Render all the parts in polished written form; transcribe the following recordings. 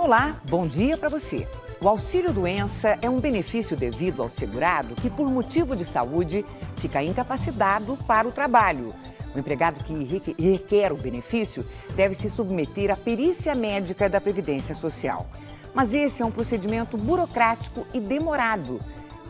Olá, bom dia para você. O auxílio-doença é um benefício devido ao segurado que, por motivo de saúde, fica incapacitado para o trabalho. O empregado que requer o benefício deve se submeter à perícia médica da Previdência Social. Mas esse é um procedimento burocrático e demorado,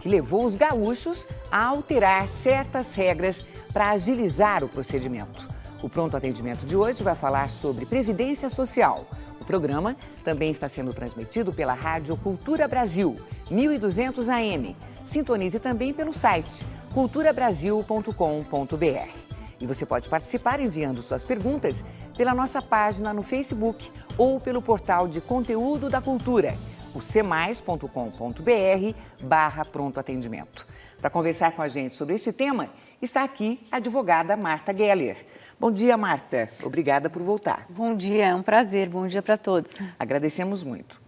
que levou os gaúchos a alterar certas regras para agilizar o procedimento. O Pronto Atendimento de hoje vai falar sobre Previdência Social. O programa também está sendo transmitido pela Rádio Cultura Brasil, 1200 AM. Sintonize também pelo site culturabrasil.com.br. E você pode participar enviando suas perguntas pela nossa página no Facebook ou pelo portal de conteúdo da cultura, o cmais.com.br/pronto atendimento. Para conversar com a gente sobre este tema, está aqui a advogada Marta Geller. Bom dia, Marta. Obrigada por voltar. Bom dia, é um prazer. Bom dia para todos. Agradecemos muito.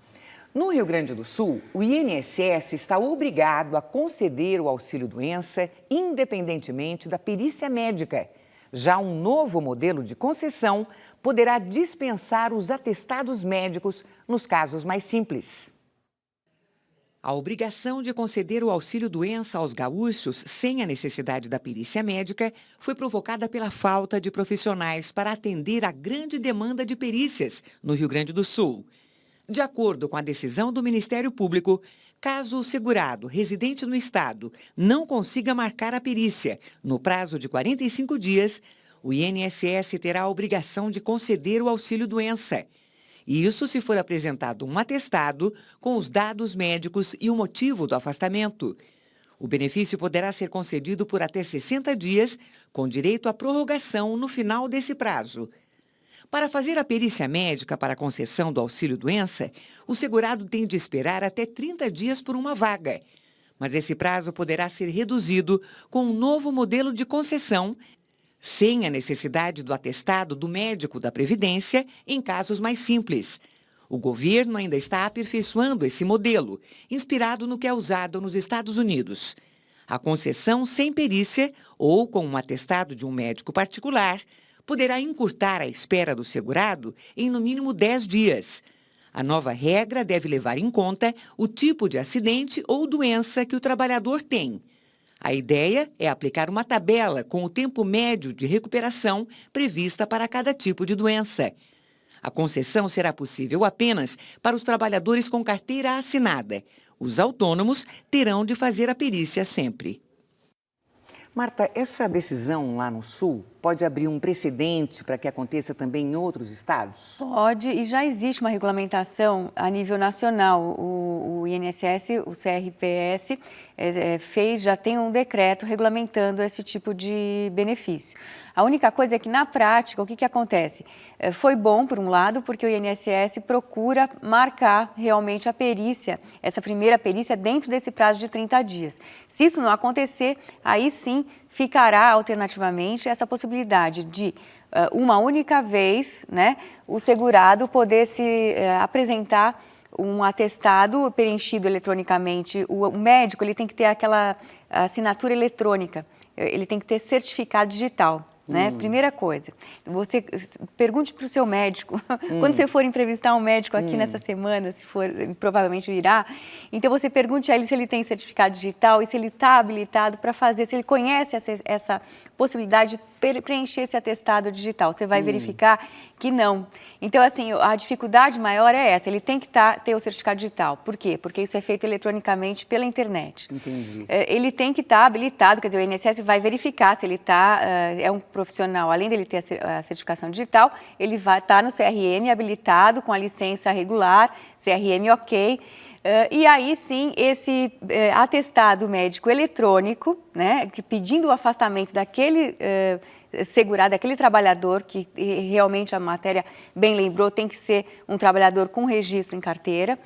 No Rio Grande do Sul, o INSS está obrigado a conceder o auxílio-doença independentemente da perícia médica. Já um novo modelo de concessão poderá dispensar os atestados médicos nos casos mais simples. A obrigação de conceder o auxílio-doença aos gaúchos sem a necessidade da perícia médica foi provocada pela falta de profissionais para atender a grande demanda de perícias no Rio Grande do Sul. De acordo com a decisão do Ministério Público, caso o segurado residente no estado não consiga marcar a perícia no prazo de 45 dias, o INSS terá a obrigação de conceder o auxílio-doença. Isso se for apresentado um atestado com os dados médicos e o motivo do afastamento. O benefício poderá ser concedido por até 60 dias, com direito à prorrogação no final desse prazo. Para fazer a perícia médica para a concessão do auxílio-doença, o segurado tem de esperar até 30 dias por uma vaga. Mas esse prazo poderá ser reduzido com um novo modelo de concessão, sem a necessidade do atestado do médico da Previdência em casos mais simples. O governo ainda está aperfeiçoando esse modelo, inspirado no que é usado nos Estados Unidos. A concessão sem perícia ou com um atestado de um médico particular poderá encurtar a espera do segurado em no mínimo 10 dias. A nova regra deve levar em conta o tipo de acidente ou doença que o trabalhador tem. A ideia é aplicar uma tabela com o tempo médio de recuperação prevista para cada tipo de doença. A concessão será possível apenas para os trabalhadores com carteira assinada. Os autônomos terão de fazer a perícia sempre. Marta, essa decisão lá no Sul pode abrir um precedente para que aconteça também em outros estados? Pode, e já existe uma regulamentação a nível nacional. O INSS, o CRPS, já tem um decreto regulamentando esse tipo de benefício. A única coisa é que, na prática, o que acontece? Foi bom, por um lado, porque o INSS procura marcar realmente a perícia, essa primeira perícia, dentro desse prazo de 30 dias. Se isso não acontecer, aí sim ficará alternativamente essa possibilidade de, uma única vez, né, o segurado poder se apresentar um atestado preenchido eletronicamente. O médico ele tem que ter aquela assinatura eletrônica, ele tem que ter certificado digital. Né? Primeira coisa, você pergunte para o seu médico, quando você for entrevistar um médico aqui nessa semana, se for, provavelmente irá, então você pergunte a ele se ele tem certificado digital e se ele está habilitado para fazer, se ele conhece essa possibilidade de preencher esse atestado digital. Você vai verificar que não. Então, assim, a dificuldade maior é essa, ele tem que ter o certificado digital. Por quê? Porque isso é feito eletronicamente pela internet. Entendi. Ele tem que estar habilitado, quer dizer, o INSS vai verificar se ele é um profissional, além dele ter a certificação digital, ele vai estar no CRM habilitado, com a licença regular, CRM ok. E aí sim, esse atestado médico eletrônico, né, pedindo o afastamento daquele segurado, daquele trabalhador, que realmente a matéria bem lembrou, tem que ser um trabalhador com registro em carteira.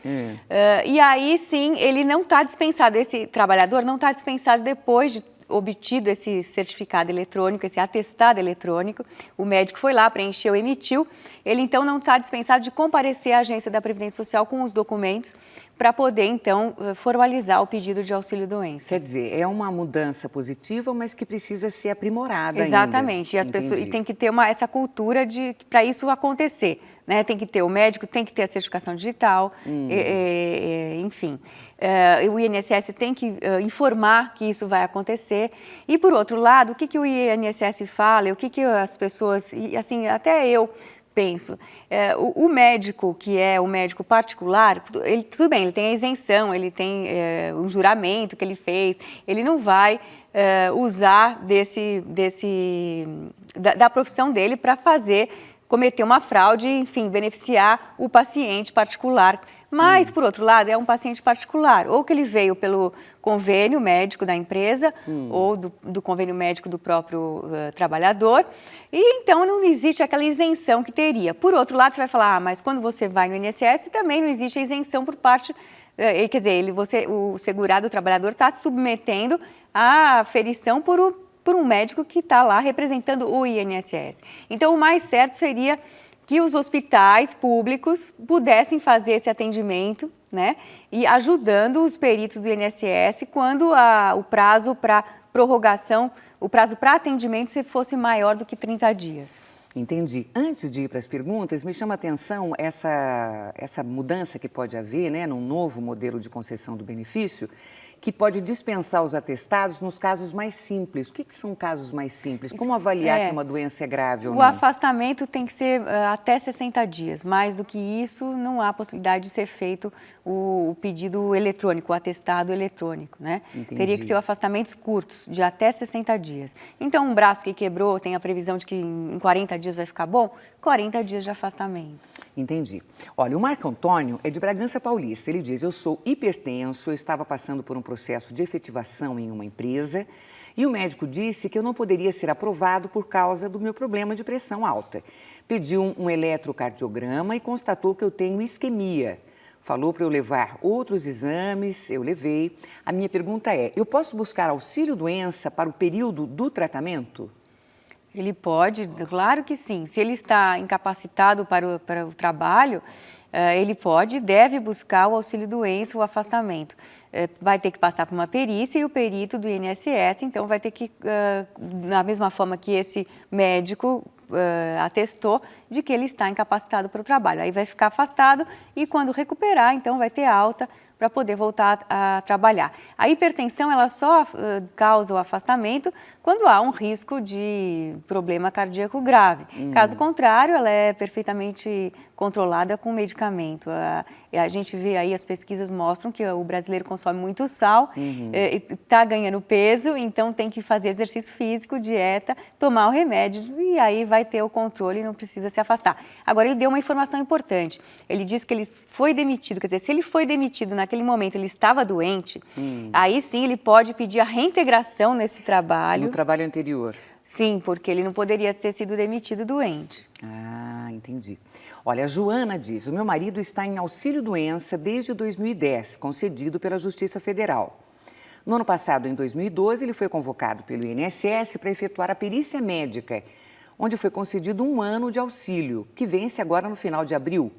E aí sim, ele não está dispensado, esse trabalhador não está dispensado depois de obtido esse certificado eletrônico, esse atestado eletrônico, o médico foi lá, preencheu, emitiu, ele então não está dispensado de comparecer à agência da Previdência Social com os documentos para poder, então, formalizar o pedido de auxílio-doença. Quer dizer, é uma mudança positiva, mas que precisa ser aprimorada Exatamente, ainda. e as pessoas, e tem que ter essa cultura de para isso acontecer, né? Tem que ter o médico, tem que ter a certificação digital, enfim. O INSS tem que informar que isso vai acontecer. E, por outro lado, o que o INSS fala, o que as pessoas, e assim, até eu penso, o médico, que é o médico particular, ele, tudo bem, ele tem a isenção, ele tem um juramento que ele fez, ele não vai usar da profissão dele para cometer uma fraude, enfim, beneficiar o paciente particular. Mas, por outro lado, é um paciente particular, ou que ele veio pelo convênio médico da empresa, ou do convênio médico do próprio trabalhador, e então não existe aquela isenção que teria. Por outro lado, você vai falar, mas quando você vai no INSS, também não existe a isenção por parte, quer dizer, o segurado, o trabalhador, está se submetendo à aferição por um médico que está lá representando o INSS. Então, o mais certo seria que os hospitais públicos pudessem fazer esse atendimento, né, e ajudando os peritos do INSS quando o prazo para prorrogação, o prazo para atendimento se fosse maior do que 30 dias. Entendi. Antes de ir para as perguntas, me chama a atenção essa mudança que pode haver, né, num novo modelo de concessão do benefício, que pode dispensar os atestados nos casos mais simples. O que são casos mais simples? Como avaliar que uma doença é grave ou não? O afastamento tem que ser até 60 dias. Mais do que isso, não há possibilidade de ser feito o pedido eletrônico, o atestado eletrônico, né? Entendi. Teria que ser afastamentos curtos, de até 60 dias. Então, um braço que quebrou, tem a previsão de que em 40 dias vai ficar bom? 40 dias de afastamento. Entendi. Olha, o Marco Antônio é de Bragança Paulista. Ele diz, eu sou hipertenso, eu estava passando por um processo de efetivação em uma empresa e o médico disse que eu não poderia ser aprovado por causa do meu problema de pressão alta. Pediu um eletrocardiograma e constatou que eu tenho isquemia. Falou para eu levar outros exames, eu levei. A minha pergunta é, eu posso buscar auxílio-doença para o período do tratamento? Ele pode, claro que sim. Se ele está incapacitado para o trabalho, ele pode e deve buscar o auxílio-doença, o afastamento. Vai ter que passar por uma perícia e o perito do INSS, então vai ter que, da mesma forma que esse médico atestou, de que ele está incapacitado para o trabalho. Aí vai ficar afastado e quando recuperar, então vai ter alta para poder voltar a trabalhar. A hipertensão, ela só causa o afastamento quando há um risco de problema cardíaco grave. Caso contrário, ela é perfeitamente controlada com medicamento. A gente vê aí, as pesquisas mostram que o brasileiro consome muito sal, está ganhando peso, então tem que fazer exercício físico, dieta, tomar o remédio e aí vai ter o controle e não precisa se afastar. Agora, ele deu uma informação importante. Ele disse que ele foi demitido, quer dizer, se ele foi demitido naquele momento, ele estava doente, aí sim ele pode pedir a reintegração nesse trabalho. No trabalho anterior? Sim, porque ele não poderia ter sido demitido doente. Ah, entendi. Olha, a Joana diz, o meu marido está em auxílio-doença desde 2010, concedido pela Justiça Federal. No ano passado, em 2012, ele foi convocado pelo INSS para efetuar a perícia médica, onde foi concedido 1 ano de auxílio, que vence agora no final de abril.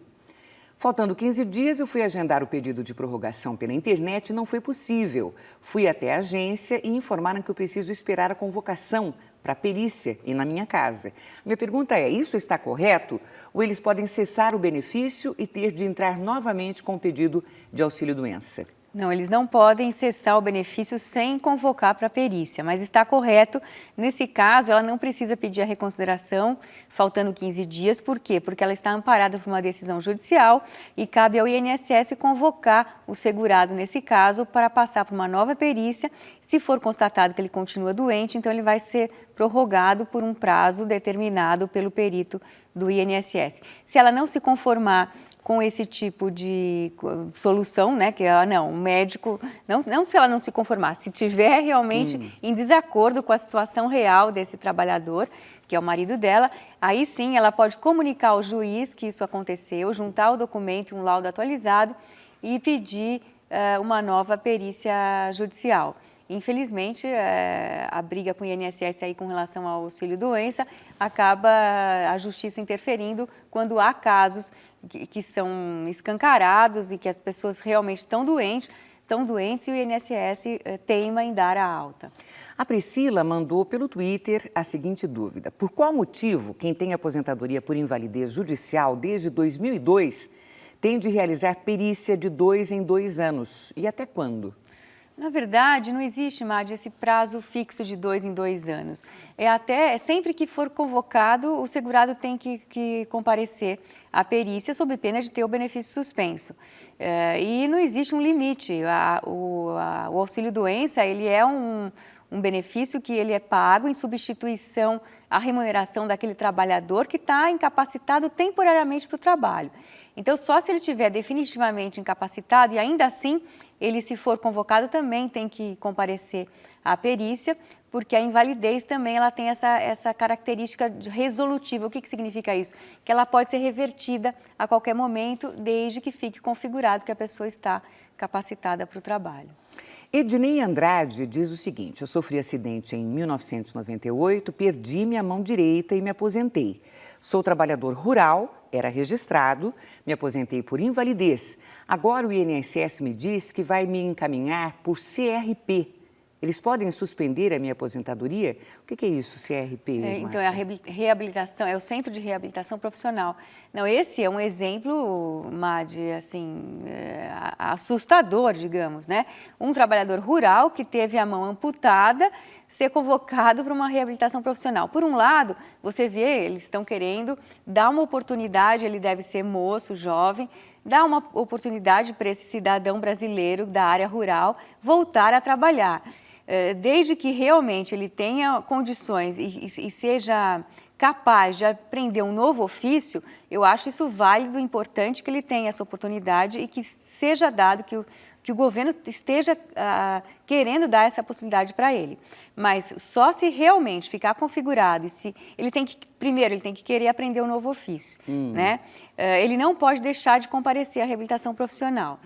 Faltando 15 dias, eu fui agendar o pedido de prorrogação pela internet e não foi possível. Fui até a agência e informaram que eu preciso esperar a convocação para a perícia e na minha casa. Minha pergunta é, isso está correto? Ou eles podem cessar o benefício e ter de entrar novamente com o pedido de auxílio-doença? Não, eles não podem cessar o benefício sem convocar para a perícia, mas está correto. Nesse caso, ela não precisa pedir a reconsideração, faltando 15 dias. Por quê? Porque ela está amparada por uma decisão judicial e cabe ao INSS convocar o segurado, nesse caso, para passar por uma nova perícia. Se for constatado que ele continua doente, então ele vai ser prorrogado por um prazo determinado pelo perito do INSS. Se ela não se conformar com esse tipo de solução, né, que não, o médico, não se ela não se conformar, se tiver realmente em desacordo com a situação real desse trabalhador, que é o marido dela, aí sim ela pode comunicar ao juiz que isso aconteceu, juntar o documento, um laudo atualizado e pedir uma nova perícia judicial. Infelizmente, a briga com o INSS aí com relação ao auxílio-doença acaba a justiça interferindo quando há casos que são escancarados e que as pessoas realmente estão doentes e o INSS teima em dar a alta. A Priscila mandou pelo Twitter a seguinte dúvida: por qual motivo quem tem aposentadoria por invalidez judicial desde 2002 tem de realizar perícia de 2 em 2 anos? E até quando? Na verdade, não existe, Madi, esse prazo fixo de 2 em 2 anos. Sempre que for convocado, o segurado tem que comparecer à perícia sob pena de ter o benefício suspenso. E não existe um limite. O auxílio-doença, ele é um benefício que ele é pago em substituição à remuneração daquele trabalhador que está incapacitado temporariamente para o trabalho. Então, só se ele estiver definitivamente incapacitado e ainda assim, ele, se for convocado, também tem que comparecer à perícia, porque a invalidez também ela tem essa característica resolutiva. O que significa isso? Que ela pode ser revertida a qualquer momento, desde que fique configurado que a pessoa está capacitada para o trabalho. Ednei Andrade diz o seguinte: eu sofri acidente em 1998, perdi minha mão direita e me aposentei. Sou trabalhador rural, era registrado, me aposentei por invalidez. Agora o INSS me diz que vai me encaminhar por CRP. Eles podem suspender a minha aposentadoria? O que é isso, CRP? Então, é a reabilitação, é o Centro de Reabilitação Profissional. Não, esse é um exemplo, Madi, assim, assustador, digamos, né? Um trabalhador rural que teve a mão amputada ser convocado para uma reabilitação profissional. Por um lado, você vê, eles estão querendo dar uma oportunidade, ele deve ser moço, jovem, dar uma oportunidade para esse cidadão brasileiro da área rural voltar a trabalhar. Desde que realmente ele tenha condições e seja capaz de aprender um novo ofício, eu acho isso válido, importante que ele tenha essa oportunidade e que seja dado, que o governo esteja querendo dar essa possibilidade para ele. Mas só se realmente ficar configurado, primeiro ele tem que querer aprender um novo ofício, né? Ele não pode deixar de comparecer à reabilitação profissional.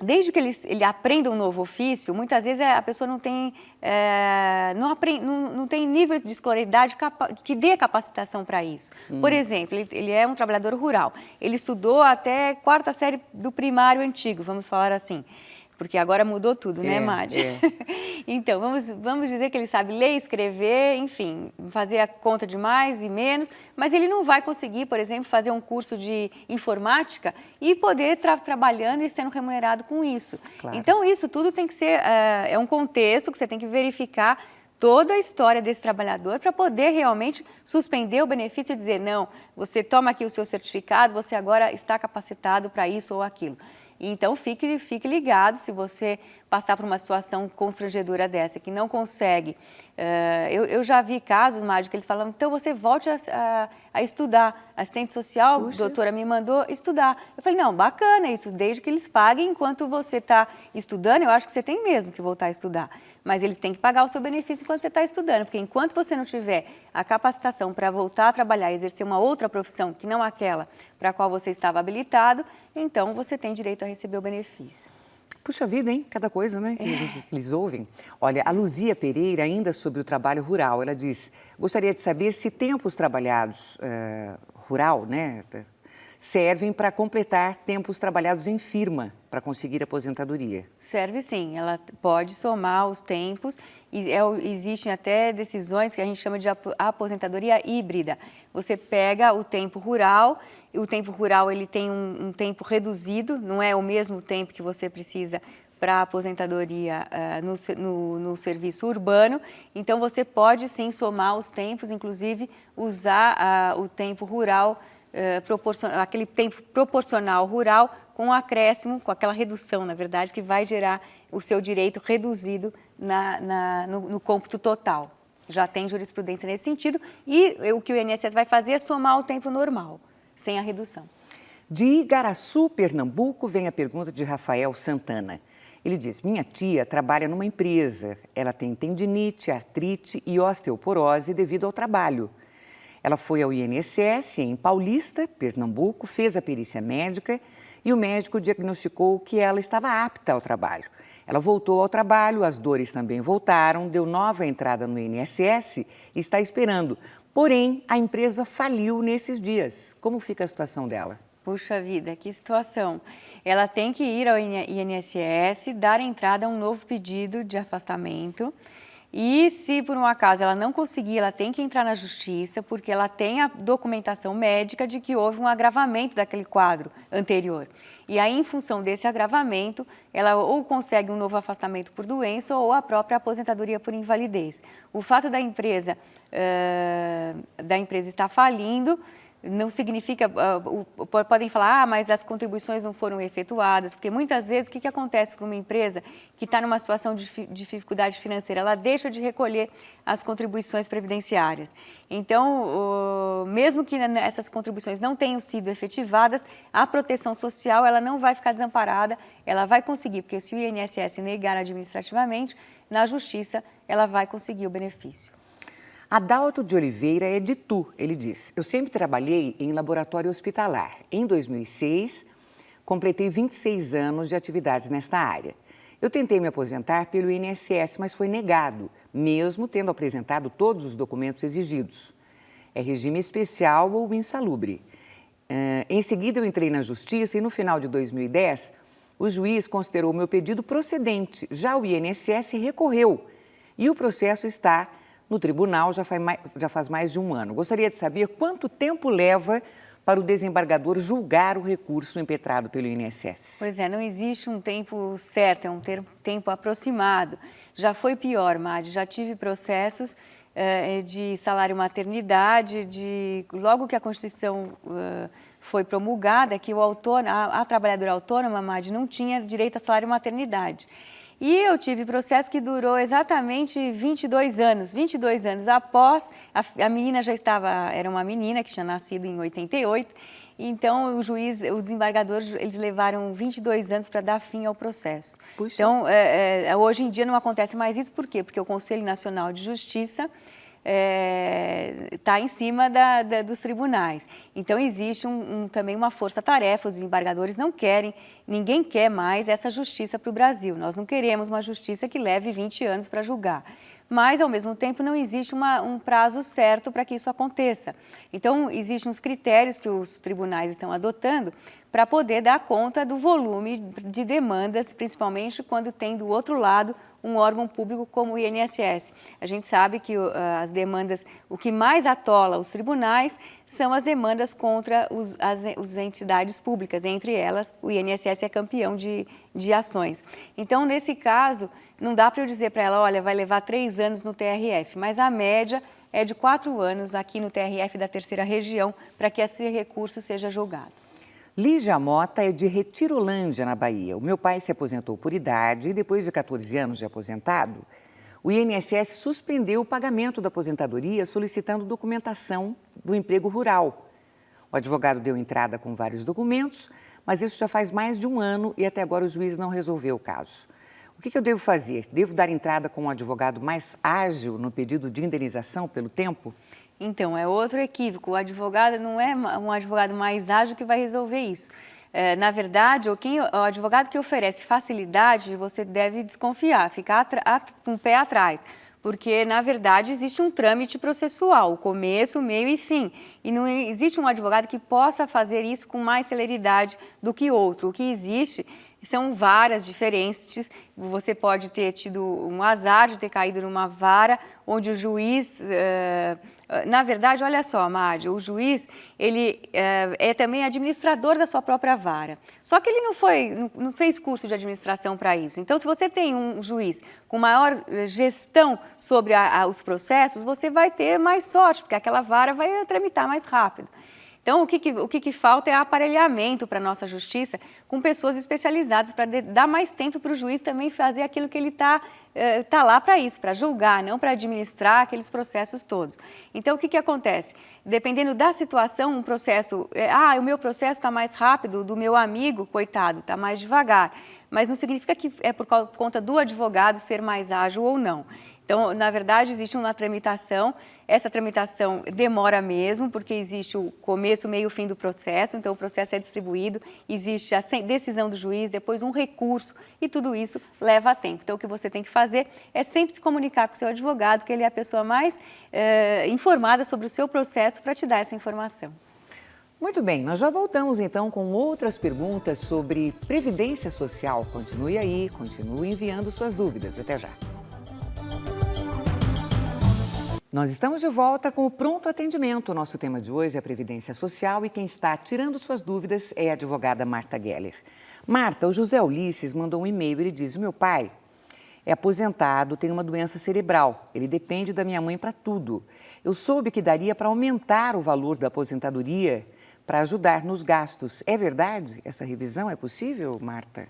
Desde que ele aprenda um novo ofício, muitas vezes a pessoa não tem nível de escolaridade que dê capacitação para isso. Por exemplo, ele é um trabalhador rural, ele estudou até 4ª série do primário antigo, vamos falar assim. Porque agora mudou tudo, né, Madi? Então, vamos dizer que ele sabe ler, escrever, enfim, fazer a conta de mais e menos, mas ele não vai conseguir, por exemplo, fazer um curso de informática e poder estar trabalhando e sendo remunerado com isso. Claro. Então, isso tudo tem que ser, é um contexto que você tem que verificar toda a história desse trabalhador para poder realmente suspender o benefício e dizer, não, você toma aqui o seu certificado, você agora está capacitado para isso ou aquilo. Então, fique ligado se você passar por uma situação constrangedora dessa, que não consegue. Eu já vi casos, Mário, que eles falam, então você volte a estudar. A assistente social, a doutora me mandou estudar. Eu falei, não, bacana isso, desde que eles paguem enquanto você está estudando, eu acho que você tem mesmo que voltar a estudar. Mas eles têm que pagar o seu benefício enquanto você está estudando, porque enquanto você não tiver a capacitação para voltar a trabalhar e exercer uma outra profissão, que não aquela para a qual você estava habilitado, então você tem direito a receber o benefício. Puxa vida, hein? Cada coisa, né, que eles ouvem. Olha, a Luzia Pereira, ainda sobre o trabalho rural, ela diz, gostaria de saber se tempos trabalhados rural, né, servem para completar tempos trabalhados em firma para conseguir aposentadoria. Serve sim, ela pode somar os tempos e existem até decisões que a gente chama de aposentadoria híbrida. Você pega o tempo rural, e o tempo rural ele tem um tempo reduzido, não é o mesmo tempo que você precisa para a aposentadoria no serviço urbano, então você pode sim somar os tempos, inclusive usar o tempo rural, aquele tempo proporcional rural com um acréscimo, com aquela redução, na verdade, que vai gerar o seu direito reduzido no cômputo total. Já tem jurisprudência nesse sentido e o que o INSS vai fazer é somar o tempo normal, sem a redução. De Igaraçu, Pernambuco, vem a pergunta de Rafael Santana. Ele diz, minha tia trabalha numa empresa, ela tem tendinite, artrite e osteoporose devido ao trabalho. Ela foi ao INSS em Paulista, Pernambuco, fez a perícia médica e o médico diagnosticou que ela estava apta ao trabalho. Ela voltou ao trabalho, as dores também voltaram, deu nova entrada no INSS e está esperando. Porém, a empresa faliu nesses dias. Como fica a situação dela? Puxa vida, que situação. Ela tem que ir ao INSS, dar entrada a um novo pedido de afastamento. E se por um acaso ela não conseguir, ela tem que entrar na justiça, porque ela tem a documentação médica de que houve um agravamento daquele quadro anterior. E aí, em função desse agravamento, ela ou consegue um novo afastamento por doença ou a própria aposentadoria por invalidez. O fato da empresa estar falindo não significa, podem falar, mas as contribuições não foram efetuadas, porque muitas vezes o que acontece com uma empresa que está numa situação de dificuldade financeira? Ela deixa de recolher as contribuições previdenciárias. Então, mesmo que essas contribuições não tenham sido efetivadas, a proteção social ela não vai ficar desamparada, ela vai conseguir, porque se o INSS negar administrativamente, na justiça ela vai conseguir o benefício. Adalto de Oliveira é de Itu, ele diz. Eu sempre trabalhei em laboratório hospitalar. Em 2006, completei 26 anos de atividades nesta área. Eu tentei me aposentar pelo INSS, mas foi negado, mesmo tendo apresentado todos os documentos exigidos. É regime especial ou insalubre. Em seguida, eu entrei na justiça e no final de 2010, o juiz considerou o meu pedido procedente. Já o INSS recorreu e o processo está no tribunal já faz mais de um ano. Gostaria de saber quanto tempo leva para o desembargador julgar o recurso impetrado pelo INSS. Pois é, não existe um tempo certo, é um tempo aproximado. Já foi pior, Madi, já tive processos de salário maternidade, logo que a Constituição foi promulgada, que a trabalhadora autônoma, Madi, não tinha direito a salário maternidade. E eu tive processo que durou exatamente 22 anos. 22 anos após, a menina era uma menina que tinha nascido em 88, então os desembargadores, eles levaram 22 anos para dar fim ao processo. Puxa. Então, hoje em dia não acontece mais isso, por quê? Porque o Conselho Nacional de Justiça está em cima dos tribunais. Então, existe também uma força-tarefa, os desembargadores não querem, ninguém quer mais essa justiça para o Brasil. Nós não queremos uma justiça que leve 20 anos para julgar. Mas, ao mesmo tempo, não existe um prazo certo para que isso aconteça. Então, existem os critérios que os tribunais estão adotando para poder dar conta do volume de demandas, principalmente quando tem do outro lado um órgão público como o INSS. A gente sabe que as demandas, o que mais atola os tribunais são as demandas contra as entidades públicas, entre elas o INSS é campeão de ações. Então, nesse caso, não dá para eu dizer para ela, olha, vai levar 3 anos no TRF, mas a média é de 4 anos aqui no TRF da Terceira Região para que esse recurso seja julgado. Lígia Mota é de Retirolândia, na Bahia. O meu pai se aposentou por idade e depois de 14 anos de aposentado, o INSS suspendeu o pagamento da aposentadoria solicitando documentação do emprego rural. O advogado deu entrada com vários documentos, mas isso já faz mais de um ano e até agora o juiz não resolveu o caso. O que eu devo fazer? Devo dar entrada com um advogado mais ágil no pedido de indenização pelo tempo? Então, é outro equívoco. O advogado não é um advogado mais ágil que vai resolver isso. Na verdade, o advogado que oferece facilidade, você deve desconfiar, ficar com o pé atrás. Porque, na verdade, existe um trâmite processual, o começo, o meio e fim. E não existe um advogado que possa fazer isso com mais celeridade do que outro. O que existe são varas diferentes. Você pode ter tido um azar de ter caído numa vara onde o juiz... Na verdade, olha só, Madi, o juiz, ele é também administrador da sua própria vara. Só que ele não fez curso de administração para isso. Então, se você tem um juiz com maior gestão sobre os processos, você vai ter mais sorte, porque aquela vara vai tramitar mais rápido. Então, o que falta é aparelhamento para a nossa justiça com pessoas especializadas, para dar mais tempo para o juiz também fazer aquilo que ele está lá para isso, para julgar, não para administrar aqueles processos todos. Então, o que acontece? Dependendo da situação, um processo... o meu processo está mais rápido, do meu amigo, coitado, está mais devagar. Mas não significa que é por conta do advogado ser mais ágil ou não. Então, na verdade, existe uma tramitação, essa tramitação demora mesmo, porque existe o começo, meio e fim do processo, então o processo é distribuído, existe a decisão do juiz, depois um recurso, e tudo isso leva tempo. Então, o que você tem que fazer fazer é sempre se comunicar com o seu advogado, que ele é a pessoa mais informada sobre o seu processo para te dar essa informação. Muito bem, nós já voltamos então com outras perguntas sobre Previdência Social. Continue aí, continue enviando suas dúvidas. Até já. Nós estamos de volta com o Pronto Atendimento. O nosso tema de hoje é a Previdência Social e quem está tirando suas dúvidas é a advogada Marta Geller. Marta, o José Ulisses mandou um e-mail, ele diz: meu pai é aposentado, tem uma doença cerebral, ele depende da minha mãe para tudo. Eu soube que daria para aumentar o valor da aposentadoria para ajudar nos gastos. É verdade? Essa revisão é possível, Marta?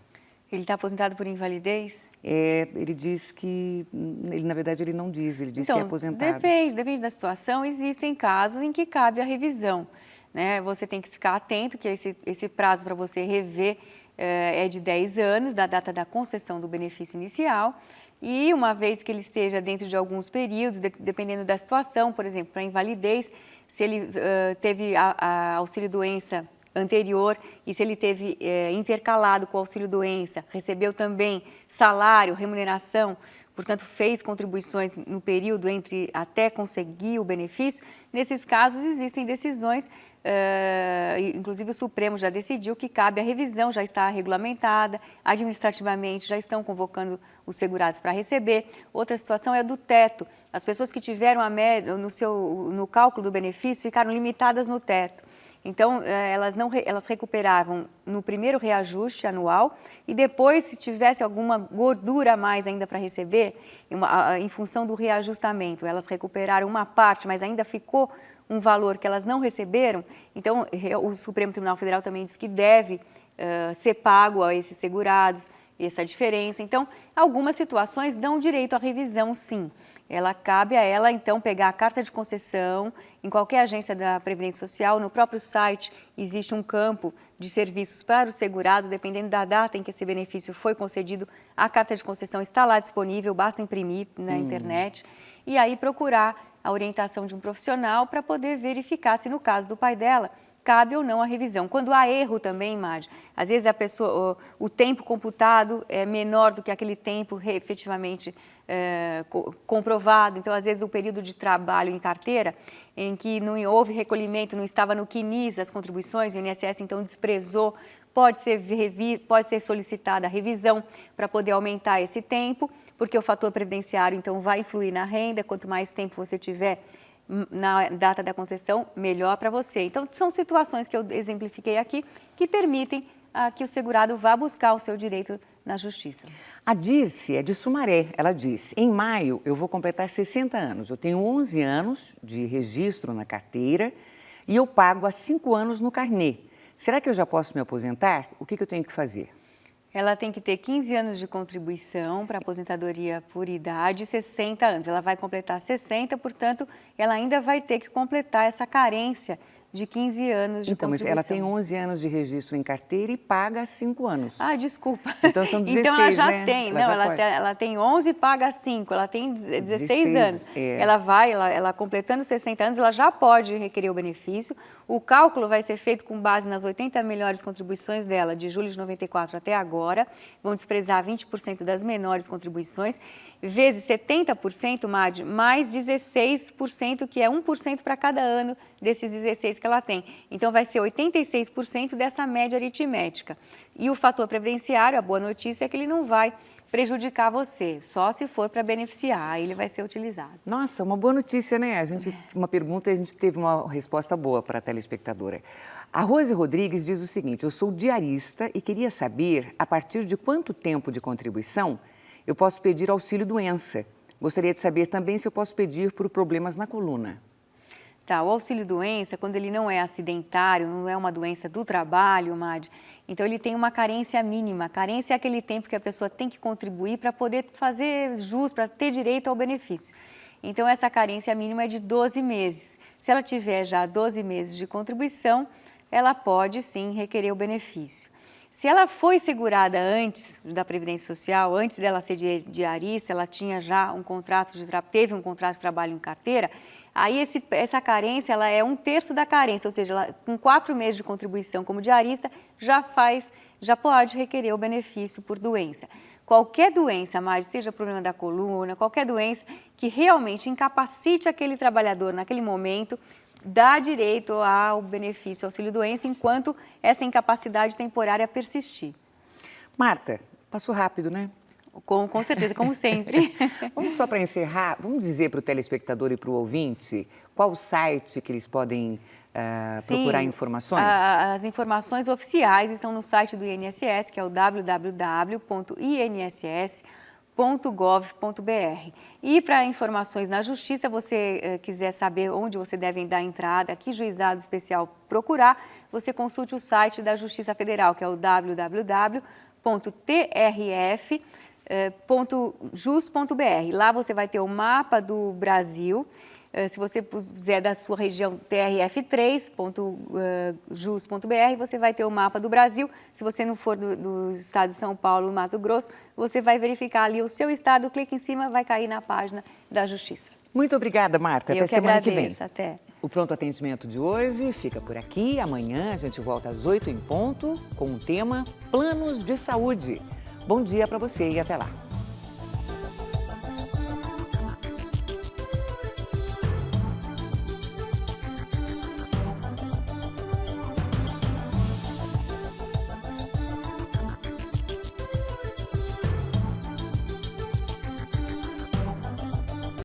Ele está aposentado por invalidez? Ele diz que, na verdade, ele não diz, ele diz que é aposentado. Depende da situação, existem casos em que cabe a revisão, né? Você tem que ficar atento que esse prazo para você rever é de 10 anos, da data da concessão do benefício inicial, e uma vez que ele esteja dentro de alguns períodos, dependendo da situação, por exemplo, para invalidez, se ele teve a auxílio-doença anterior e se ele teve intercalado com o auxílio-doença, recebeu também salário, remuneração, portanto fez contribuições no período entre até conseguir o benefício, nesses casos existem decisões, inclusive o Supremo já decidiu que cabe a revisão, já está regulamentada, administrativamente já estão convocando os segurados para receber. Outra situação é a do teto. As pessoas que tiveram a média no cálculo do benefício ficaram limitadas no teto. Então, elas recuperavam no primeiro reajuste anual e depois, se tivesse alguma gordura a mais ainda para receber, em função do reajustamento, elas recuperaram uma parte, mas ainda ficou um valor que elas não receberam. Então, o Supremo Tribunal Federal também diz que deve ser pago a esses segurados essa diferença. Então, algumas situações dão direito à revisão, sim. Cabe a ela, então, pegar a carta de concessão em qualquer agência da Previdência Social. No próprio site existe um campo de serviços para o segurado, dependendo da data em que esse benefício foi concedido, a carta de concessão está lá disponível, basta imprimir na internet e aí procurar a orientação de um profissional para poder verificar se, no caso do pai dela, cabe ou não a revisão. Quando há erro também, Madi, às vezes o tempo computado é menor do que aquele tempo efetivamente comprovado. Então, às vezes, o período de trabalho em carteira, em que não houve recolhimento, não estava no CNIS as contribuições, o INSS então desprezou, pode ser solicitada a revisão para poder aumentar esse tempo, porque o fator previdenciário então vai influir na renda. Quanto mais tempo você tiver na data da concessão, melhor para você. Então, são situações que eu exemplifiquei aqui que permitem que o segurado vá buscar o seu direito na justiça. A Dirce é de Sumaré. Ela diz: em maio eu vou completar 60 anos. Eu tenho 11 anos de registro na carteira e eu pago há 5 anos no carnê. Será que eu já posso me aposentar? O que eu tenho que fazer? Ela tem que ter 15 anos de contribuição para aposentadoria por idade e 60 anos. Ela vai completar 60, portanto, ela ainda vai ter que completar essa carência de 15 anos de contribuição. Mas ela tem 11 anos de registro em carteira e paga há 5 anos. Ah, desculpa. Então são 16, então ela já né? tem, ela tem 11 e paga 5, ela tem 16 anos. Ela completando 60 anos, ela já pode requerer o benefício. O cálculo vai ser feito com base nas 80 melhores contribuições dela de julho de 94 até agora. Vão desprezar 20% das menores contribuições, vezes 70%, Madi, mais 16%, que é 1% para cada ano desses 16 que ela tem. Então, vai ser 86% dessa média aritmética. E o fator previdenciário, a boa notícia é que ele não vai prejudicar você, só se for para beneficiar, aí ele vai ser utilizado. Nossa, uma boa notícia, né? Uma pergunta e a gente teve uma resposta boa para a telespectadora. A Rose Rodrigues diz o seguinte: eu sou diarista e queria saber a partir de quanto tempo de contribuição eu posso pedir auxílio-doença. Gostaria de saber também se eu posso pedir por problemas na coluna. Tá, o auxílio-doença, quando ele não é acidentário, não é uma doença do trabalho, Madi, então ele tem uma carência mínima. A carência é aquele tempo que a pessoa tem que contribuir para poder fazer jus, para ter direito ao benefício. Então, essa carência mínima é de 12 meses. Se ela tiver já 12 meses de contribuição, ela pode sim requerer o benefício. Se ela foi segurada antes da Previdência Social, antes dela ser diarista, ela tinha já teve um contrato de trabalho em carteira, aí essa carência ela é 1/3 da carência, ou seja, ela, com 4 meses de contribuição como diarista, já pode requerer o benefício por doença. qualquer doença, Marge, seja problema da coluna, qualquer doença que realmente incapacite aquele trabalhador naquele momento, dá direito ao benefício auxílio-doença enquanto essa incapacidade temporária persistir. Marta, passou rápido, né? Com certeza, como sempre. Vamos só para encerrar, vamos dizer para o telespectador e para o ouvinte qual o site que eles podem procurar informações? As informações oficiais estão no site do INSS, que é o www.inss.gov.br. E para informações na Justiça, você quiser saber onde você deve dar entrada, que juizado especial procurar, você consulte o site da Justiça Federal, que é o www.trf.jus.br. Lá você vai ter o mapa do Brasil. Se você puser da sua região trf3.jus.br, você vai ter o mapa do Brasil. Se você não for do estado de São Paulo, Mato Grosso, você vai verificar ali o seu estado, clica em cima, vai cair na página da Justiça. Muito obrigada, Marta. Até semana que vem. Até. O Pronto Atendimento de hoje fica por aqui. Amanhã a gente volta às 8h em ponto com o tema Planos de Saúde. Bom dia para você e até lá.